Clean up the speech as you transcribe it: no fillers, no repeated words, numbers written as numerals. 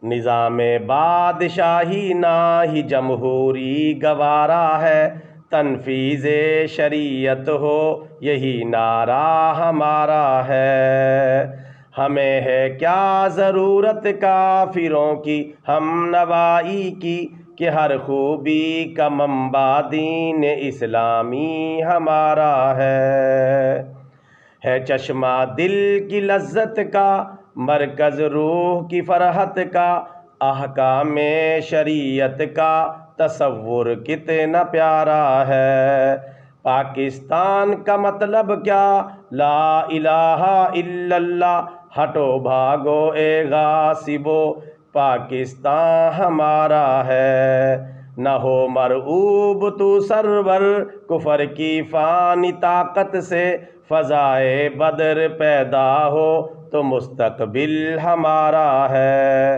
نظام بادشاہی نہ ہی جمہوری گوارا ہے، تنفیذ شریعت ہو یہی نعرہ ہمارا ہے۔ ہمیں ہے کیا ضرورت کافروں کی ہم نوائی کی، کہ ہر خوبی کا منبع دین اسلامی ہمارا ہے چشمہ دل کی لذت کا، مرکز روح کی فرحت کا، احکام شریعت کا تصور کتنا پیارا ہے۔ پاکستان کا مطلب کیا، لا الہ الا اللہ، ہٹو بھاگو اے غاصبو، پاکستان ہمارا ہے۔ نہ ہو مرعوب تو سرور کفر کی فانی طاقت سے، فضائے بدر پیدا ہو تو مستقبل ہمارا ہے۔